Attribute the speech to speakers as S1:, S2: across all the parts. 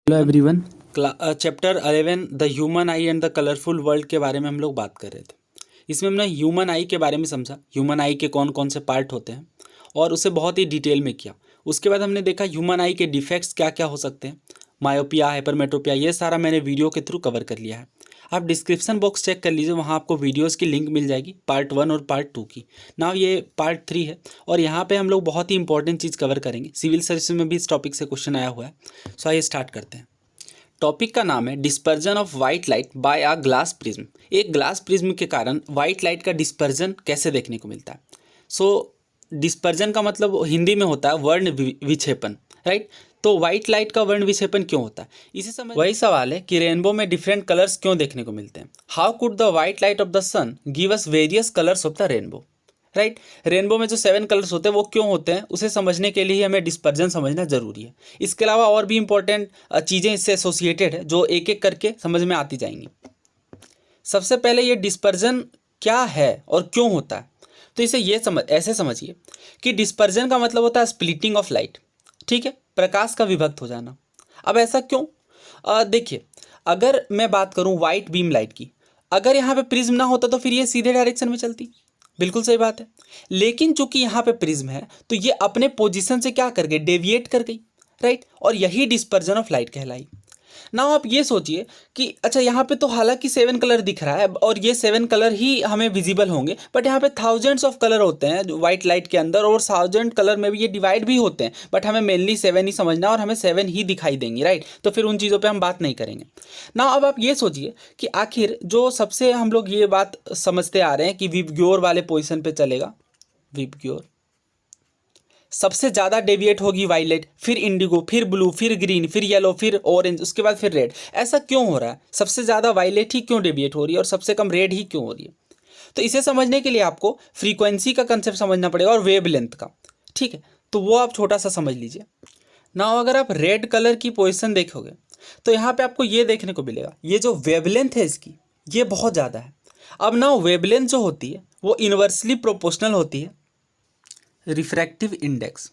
S1: Hello everyone.
S2: Chapter 11 the human I and the colourful world के बारे में हम लोग बात कर रहे थे। इसमें हमने ह्यूमन आई के बारे में समझा, ह्यूमन आई के कौन कौन से पार्ट होते हैं और उसे बहुत ही डिटेल में किया। उसके बाद हमने देखा ह्यूमन आई के डिफेक्ट्स क्या क्या हो सकते हैं, मायोपिया, हाइपरमेट्रोपिया, ये सारा मैंने वीडियो के थ्रू कवर कर लिया है। आप डिस्क्रिप्शन बॉक्स चेक कर लीजिए, वहाँ आपको वीडियोस की लिंक मिल जाएगी पार्ट 1 और पार्ट 2 की। ना ये पार्ट 3 है और यहाँ पे हम लोग बहुत ही इंपॉर्टेंट चीज़ कवर करेंगे। सिविल सर्विस में भी इस टॉपिक से क्वेश्चन आया हुआ है। सो आइए स्टार्ट करते हैं। टॉपिक का नाम है dispersion of white light by a glass prism. एक ग्लास प्रिज्म के कारण वाइट लाइट का डिस्पर्जन कैसे देखने को मिलता है। डिस्पर्जन का मतलब हिंदी में होता है वर्ण विक्षेपण, राइट। तो वाइट लाइट का वर्ण विक्षेपण क्यों होता है, इसे समझ। वही सवाल है कि रेनबो में डिफरेंट कलर्स क्यों देखने को मिलते हैं। How could the white light of the sun give us various colours of the rainbow, right. Rainbow में जो 7 कलर्स होते हैं वो क्यों होते हैं, उसे समझने के लिए हमें डिस्पर्जन समझना जरूरी है। इसके अलावा और भी इंपॉर्टेंट चीज़ें इससे एसोसिएटेड है जो एक एक करके समझ में आती जाएंगी। सबसे पहले ये डिस्पर्जन क्या है और क्यों होता है, तो इसे ऐसे समझिए कि डिस्पर्जन का मतलब होता है स्प्लिटिंग ऑफ लाइट, ठीक है, प्रकाश का विभक्त हो जाना। अब ऐसा क्यों, देखिए, अगर मैं बात करूं वाइट बीम लाइट की, अगर यहाँ पे प्रिज्म ना होता तो फिर ये सीधे डायरेक्शन में चलती, बिल्कुल सही बात है। लेकिन चूंकि यहाँ पे प्रिज्म है तो ये अपने पोजीशन से क्या कर गई, डेविएट कर गई, राइट। और यही डिस्पर्जन ऑफ लाइट कहलाई। ना आप ये सोचिए कि अच्छा यहाँ पे तो हालांकि 7 कलर दिख रहा है और ये 7 कलर ही हमें विजिबल होंगे, बट यहाँ पे थाउजेंड्स ऑफ कलर होते हैं वाइट लाइट के अंदर और 1000 कलर में भी ये डिवाइड भी होते हैं, बट हमें मेनली 7 ही समझना और हमें 7 ही दिखाई देंगी, राइट। तो फिर उन चीज़ों पर हम बात नहीं करेंगे ना। अब आप ये सोचिए कि आखिर जो सबसे हम लोग ये बात समझते आ रहे हैं कि विबग्योर वाले पोजिशन पे चलेगा, विबग्योर सबसे ज़्यादा डेविएट होगी वायलेट, फिर इंडिगो, फिर ब्लू, फिर ग्रीन, फिर येलो, फिर ऑरेंज, उसके बाद फिर रेड। ऐसा क्यों हो रहा है, सबसे ज़्यादा वायलेट ही क्यों डेविएट हो रही है और सबसे कम रेड ही क्यों हो रही है। तो इसे समझने के लिए आपको फ्रीक्वेंसी का कंसेप्ट समझना पड़ेगा और वेवलेंथ का, ठीक है। तो वो आप छोटा सा समझ लीजिए ना। अगर आप रेड कलर की पोजिशन देखोगे तो यहाँ पर आपको ये देखने को मिलेगा, ये जो वेवलेंथ है इसकी ये बहुत ज़्यादा है। अब ना वेवलेंथ जो होती है वो इन्वर्सली प्रोपोर्शनल होती है रिफ्रैक्टिव इंडेक्स,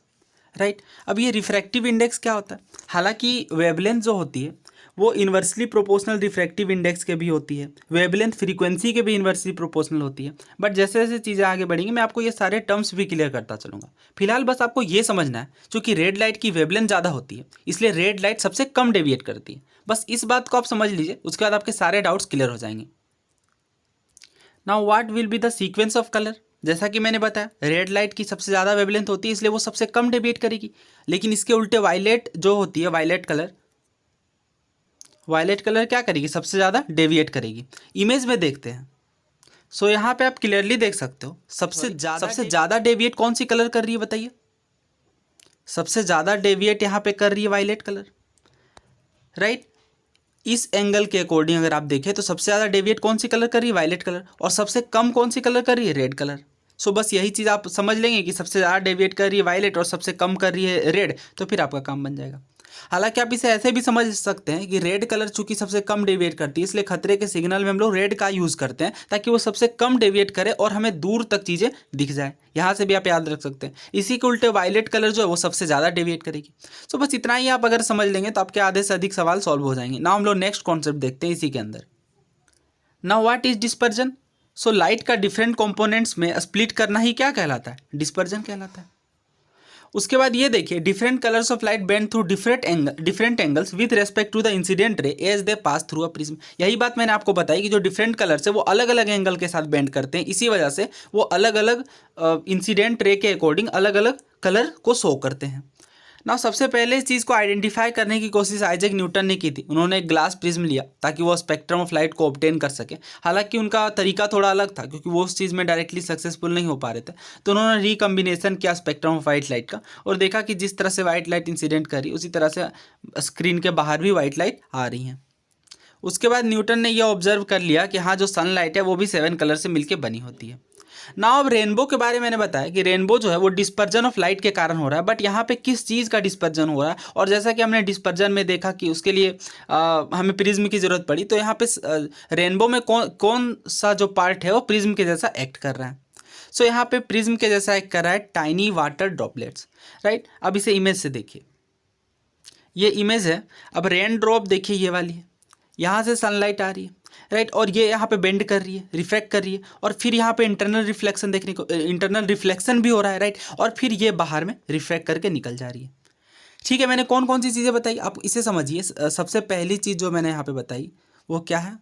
S2: राइट। अब ये रिफ्रैक्टिव इंडेक्स क्या होता है, हालांकि वेवलेंथ जो होती है वो इन्वर्सली प्रोपोर्शनल रिफ्रैक्टिव इंडेक्स के भी होती है, वेवलेंथ फ्रीक्वेंसी के भी इन्वर्सली प्रोपोर्शनल होती है। बट जैसे जैसे चीज़ें आगे बढ़ेंगी मैं आपको ये सारे टर्म्स भी क्लियर करता चलूँगा। फिलहाल बस आपको ये समझना है, चूँकि रेड लाइट की वेवलेंथ ज़्यादा होती है इसलिए रेड लाइट सबसे कम डेविएट करती है। बस इस बात को आप समझ लीजिए, उसके बाद आपके सारे डाउट्स क्लियर हो जाएंगे। Now what will be the sequence of colour. जैसा कि मैंने बताया रेड लाइट की सबसे ज़्यादा वेवलेंथ होती है इसलिए वो सबसे कम डेविएट करेगी, लेकिन इसके उल्टे वायलेट जो होती है, वायलेट कलर क्या करेगी, सबसे ज़्यादा डेविएट करेगी। इमेज में देखते हैं। सो यहाँ पे आप क्लियरली देख सकते हो सबसे ज़्यादा डेविएट कौन सी कलर कर रही है बताइए। सबसे ज़्यादा डेविएट यहाँ पे कर रही है वायलेट कलर, राइट। इस एंगल के अकॉर्डिंग अगर आप देखें तो सबसे ज़्यादा डेविएट कौन सी कलर कर रही है, वायलेट कलर, और सबसे कम कौन सी कलर कर रही है, रेड कलर। सो बस यही चीज़ आप समझ लेंगे कि सबसे ज़्यादा डेविएट कर रही है वायलेट और सबसे कम कर रही है रेड, तो फिर आपका काम बन जाएगा। हालांकि आप इसे ऐसे भी समझ सकते हैं कि रेड कलर चूंकि सबसे कम डेविएट करती है इसलिए खतरे के सिग्नल में हम लोग रेड का यूज़ करते हैं ताकि वो सबसे कम डेविएट करे और हमें दूर तक चीज़ें दिख जाए। यहाँ से भी आप याद रख सकते हैं। इसी के उल्टे वायलेट कलर जो है वो सबसे ज़्यादा डेविएट करेगी। सो बस इतना ही आप अगर समझ लेंगे तो आपके आधे से अधिक सवाल सॉल्व हो जाएंगे। ना हम लोग नेक्स्ट कॉन्सेप्ट देखते हैं इसी के अंदर। Now what is dispersion. So light का डिफरेंट कंपोनेंट्स में स्प्लिट करना ही क्या कहलाता है, डिस्पर्जन कहलाता है। उसके बाद ये देखिए different colours of light bend through different angles with respect to the incident ray as they pass through a prism. यही बात मैंने आपको बताई कि जो डिफरेंट कलर्स है वो अलग अलग एंगल के साथ बेंड करते हैं, इसी वजह से वो अलग अलग इंसिडेंट रे के अकॉर्डिंग अलग अलग कलर को शो करते हैं ना। सबसे पहले इस चीज़ को आइडेंटिफाई करने की कोशिश आइजैक न्यूटन ने की थी। उन्होंने एक ग्लास प्रिज्म लिया ताकि वो स्पेक्ट्रम ऑफ लाइट को ऑब्टेन कर सके। हालांकि उनका तरीका थोड़ा अलग था क्योंकि वो उस चीज़ में डायरेक्टली सक्सेसफुल नहीं हो पा रहे थे, तो उन्होंने रिकम्बिनेशन किया स्पेक्ट्रम ऑफ वाइट लाइट का और देखा कि जिस तरह से वाइट लाइट इंसिडेंट करी उसी तरह से स्क्रीन के बाहर भी वाइट लाइट आ रही हैं। उसके बाद न्यूटन ने यह ऑब्जर्व कर लिया कि हाँ, जो सनलाइट है वो भी 7 कलर से मिलकर बनी होती है ना। अब रेनबो के बारे में मैंने बताया कि रेनबो जो है वो डिस्पर्जन ऑफ लाइट के कारण हो रहा है, बट यहाँ पे किस चीज़ का डिस्पर्जन हो रहा है, और जैसा कि हमने डिस्पर्जन में देखा कि उसके लिए हमें प्रिज्म की ज़रूरत पड़ी, तो यहाँ पे रेनबो में कौन सा जो पार्ट है वो प्रिज्म के जैसा एक्ट कर रहा है। सो यहाँ पे प्रिज्म के जैसा एक्ट कर रहा है टाइनी वाटर ड्रॉपलेट्स, राइट। अब इसे इमेज से देखिए, ये इमेज है। अब रेन ड्रॉप देखिए ये वाली है, यहाँ से सनलाइट आ रही है, राइट, और ये यहाँ पे बेंड कर रही है, रिफ्लेक्ट कर रही है, और फिर यहाँ पे इंटरनल रिफ्लेक्शन देखने को, इंटरनल रिफ्लेक्शन भी हो रहा है, राइट, और फिर ये बाहर में रिफ्लेक्ट करके निकल जा रही है। ठीक है, मैंने कौन कौन सी चीज़ें बताई आप इसे समझिए। सबसे पहली चीज़ जो मैंने यहाँ पे बताई वो क्या है,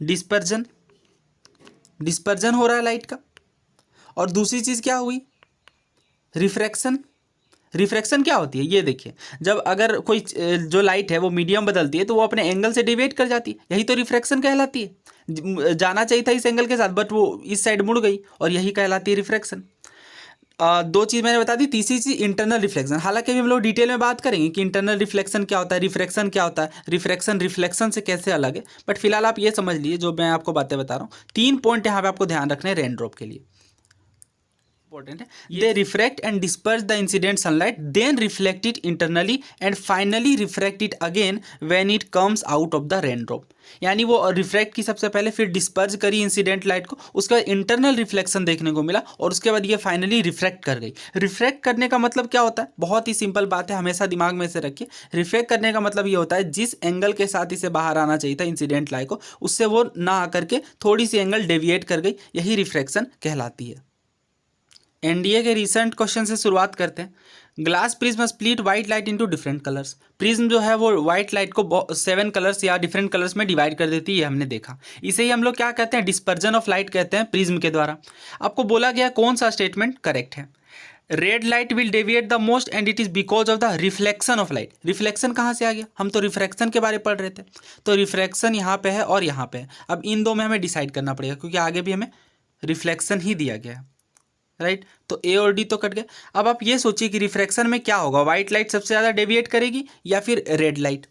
S2: डिस्पर्जन, डिस्पर्जन हो रहा है लाइट का। और दूसरी चीज़ क्या हुई, रिफ्रैक्शन। रिफ्रैक्शन क्या होती है, ये देखिए, जब अगर कोई जो लाइट है वो मीडियम बदलती है तो वो अपने एंगल से डिविएट कर जाती है, यही तो रिफ्रैक्शन कहलाती है। जाना चाहिए था इस एंगल के साथ बट वो इस साइड मुड़ गई, और यही कहलाती है रिफ्रैक्शन। दो चीज़ मैंने बता दी। तीसरी चीज़ इंटरनल रिफ्लेक्शन, हालांकि अभी हम लोग डिटेल में बात करेंगे कि इंटरनल रिफ्लेक्शन क्या होता है, रिफ्रैक्शन क्या होता है, रिफ्रैक्शन रिफ्लेक्शन से कैसे अलग है, बट फिलहाल आप ये समझ लीजिए जो मैं आपको बातें बता रहा हूँ। 3 पॉइंट यहाँ पे आपको ध्यान रखने हैं रेन ड्रॉप के लिए, इंपॉर्टेंट है। They refract and disperse the incident sunlight, then reflect it internally and finally refract it again when it comes out of the rain drop. यानी वो रिफ्रैक्ट की सबसे पहले, फिर डिस्पर्स करी इंसिडेंट लाइट को, उसके बाद इंटरनल रिफ्लेक्शन देखने को मिला, और उसके बाद ये फाइनली रिफ्रैक्ट कर गई। रिफ्रैक्ट करने का मतलब क्या होता है, बहुत ही सिंपल बात है, हमेशा दिमाग में से रखिए। रिफ्रैक्ट करने का मतलब ये होता है जिस एंगल के साथ इसे बाहर आना चाहिए था इंसिडेंट लाइट को, उससे वो ना आकर के थोड़ी सी एंगल डेविएट कर गई, यही रिफ्रैक्शन कहलाती है। एनडीए के रिसेंट क्वेश्चन से शुरुआत करते हैं। Glass prism split white light into different colours. Prism जो है वो व्हाइट लाइट को 7 कलर्स या डिफरेंट कलर्स में डिवाइड कर देती है, हमने देखा। इसे ही हम लोग क्या कहते हैं, डिस्पर्जन ऑफ लाइट कहते हैं प्रिज्म के द्वारा। आपको बोला गया कौन सा स्टेटमेंट करेक्ट है, red light will deviate the most and it is because of the reflection of light. Reflection कहाँ से आ गया, हम तो रिफ्रैक्शन के बारे में पढ़ रहे थे, तो रिफ्रैक्शन यहाँ पे है और यहाँ पे है। अब इन दो में हमें डिसाइड करना पड़ेगा क्योंकि आगे भी हमें रिफ्लेक्शन ही दिया गया है, राइट, तो ए और डी तो कट गए। अब आप ये सोचिए कि रिफ्रैक्शन में क्या होगा, व्हाइट लाइट सबसे ज़्यादा डेविएट करेगी या फिर रेड लाइट।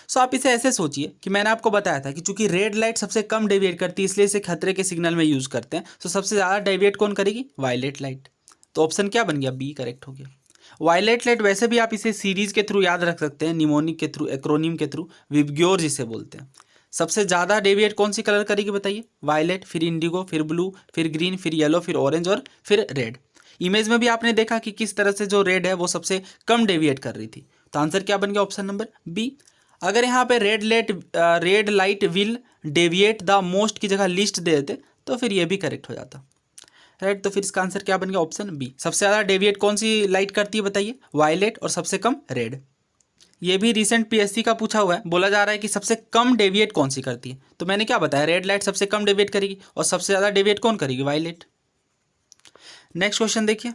S2: सो आप इसे ऐसे सोचिए कि मैंने आपको बताया था कि चूंकि रेड लाइट सबसे कम डेविएट करती है इसलिए इसे खतरे के सिग्नल में यूज़ करते हैं, तो सबसे ज़्यादा डेविएट कौन करेगी, वायलेट लाइट। तो ऑप्शन क्या बन गया, बी करेक्ट हो गया। वायलेट लाइट वैसे भी आप इसे सीरीज के थ्रू याद रख सकते हैं, निमोनिक के थ्रू, एक्रोनिम के थ्रू, विबग्योर जिसे बोलते हैं। सबसे ज़्यादा डेविएट कौन सी कलर करेगी बताइए, वायलेट, फिर इंडिगो, फिर ब्लू, फिर ग्रीन, फिर येलो, फिर ऑरेंज और फिर रेड। इमेज में भी आपने देखा कि किस तरह से जो रेड है वो सबसे कम डेविएट कर रही थी, तो आंसर क्या बन गया, ऑप्शन नंबर बी। अगर यहाँ पे red light will deviate the most की जगह लिस्ट दे देते तो फिर ये भी करेक्ट हो जाता, राइट। तो फिर इसका आंसर क्या बन गया, ऑप्शन बी। सबसे ज़्यादा डेविएट कौन सी लाइट करती है बताइए, वायलेट, और सबसे कम रेड। ये भी रिसेंट पीएससी का पूछा हुआ है, बोला जा रहा है कि सबसे कम डेविएट कौन सी करती है, तो मैंने क्या बताया, रेड लाइट सबसे कम डेविएट करेगी, और सबसे ज़्यादा डेविएट कौन करेगी, वायलेट। नेक्स्ट क्वेश्चन देखिए,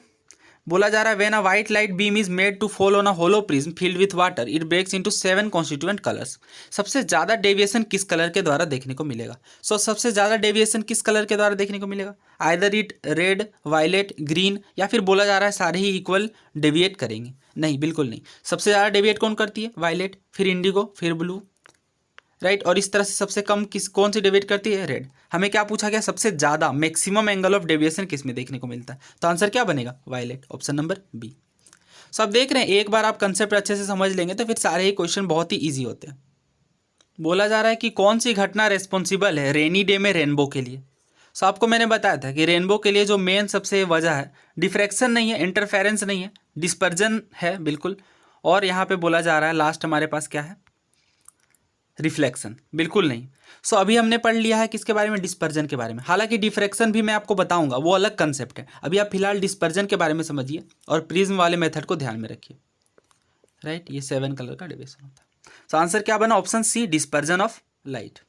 S2: बोला जा रहा है when a white light beam is made to fall on a hollow prism filled with water it breaks into 7 constituent colours. सबसे ज़्यादा डेविएशन किस कलर के द्वारा देखने को मिलेगा, सबसे ज़्यादा डेविएशन किस कलर के द्वारा देखने को मिलेगा, either it red, violet, green, या फिर बोला जा रहा है सारे ही इक्वल डेविएट करेंगे, नहीं बिल्कुल नहीं। सबसे ज़्यादा डेविएट कौन करती है, वायलेट, फिर इंडिगो, फिर ब्लू, राइट, और इस तरह से सबसे कम कौन सी डेविएट करती है, रेड। हमें क्या पूछा गया, सबसे ज़्यादा मैक्सिमम एंगल ऑफ डेविएशन किस में देखने को मिलता है, तो आंसर क्या बनेगा, वायलेट, ऑप्शन नंबर बी। सो आप देख रहे हैं, एक बार आप कंसेप्ट अच्छे से समझ लेंगे तो फिर सारे ही क्वेश्चन बहुत ही ईजी होते हैं। बोला जा रहा है कि कौन सी घटना रेस्पॉन्सिबल है रेनी डे में रेनबो के लिए। सो आपको मैंने बताया था कि रेनबो के लिए जो मेन सबसे वजह है, डिफ्रैक्शन नहीं है, इंटरफेरेंस नहीं है, डिस्पर्जन है बिल्कुल, और यहाँ पे बोला जा रहा है लास्ट हमारे पास क्या है, रिफ्लेक्शन बिल्कुल नहीं। सो अभी हमने पढ़ लिया है किसके बारे में, डिस्पर्जन के बारे में। हालांकि डिफ्रैक्शन भी मैं आपको बताऊंगा, वो अलग कंसेप्ट है। अभी आप फिलहाल डिस्पर्जन के बारे में समझिए और प्रिज्म वाले मेथड को ध्यान में रखिए, राइट। ये 7 कलर का डेविएशन होता है। सो आंसर क्या बना, option C, dispersion of light.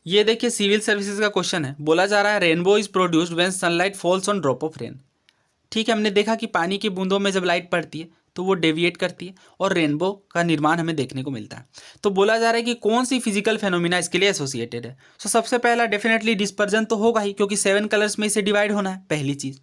S2: ये देखिए सिविल सर्विसेज का क्वेश्चन है, बोला जा रहा है rainbow is produced when sunlight falls on drop of rain. ठीक है, हमने देखा कि पानी की बूंदों में जब लाइट पड़ती है तो वो डेविएट करती है और रेनबो का निर्माण हमें देखने को मिलता है। तो बोला जा रहा है कि कौन सी फिजिकल फेनोमिना इसके लिए एसोसिएटेड है। सो सबसे पहला डेफिनेटली डिस्पर्जन तो होगा ही, क्योंकि 7 कलर्स में इसे डिवाइड होना है, पहली चीज़।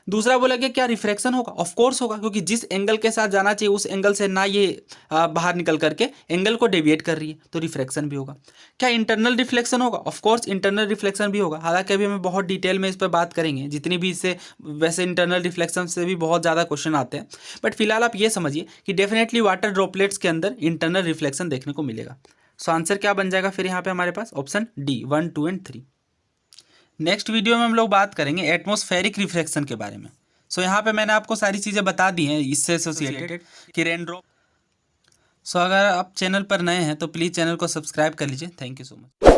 S2: दूसरा बोला गया क्या रिफ्रैक्शन होगा, ऑफ कोर्स होगा, क्योंकि जिस एंगल के साथ जाना चाहिए उस एंगल से ना ये बाहर निकल करके एंगल को डेविएट कर रही है, तो रिफ्रैक्शन भी होगा। क्या इंटरनल रिफ्लेक्शन होगा, ऑफ कोर्स इंटरनल रिफ्लेक्शन भी होगा। हालांकि अभी हमें बहुत डिटेल में इस पर बात करेंगे, जितनी भी इससे वैसे इंटरनल रिफ्लेक्शन से भी बहुत ज़्यादा क्वेश्चन आते हैं, बट फिलहाल आप ये समझिए कि डेफिनेटली वाटर ड्रॉपलेट्स के अंदर इंटरनल रिफ्लेक्शन देखने को मिलेगा। सो आंसर क्या बन जाएगा फिर यहाँ पे हमारे पास, option D, 1, 2 and 3। Next video में हम लोग बात करेंगे एटमॉस्फेरिक रिफ्लेक्शन के बारे में। सो यहाँ पे मैंने आपको सारी चीज़ें बता दी हैं इससे एसोसिएटेड कि रेन ड्रॉप। सो अगर आप चैनल पर नए हैं तो प्लीज़ चैनल को सब्सक्राइब कर लीजिए। Thank you so much.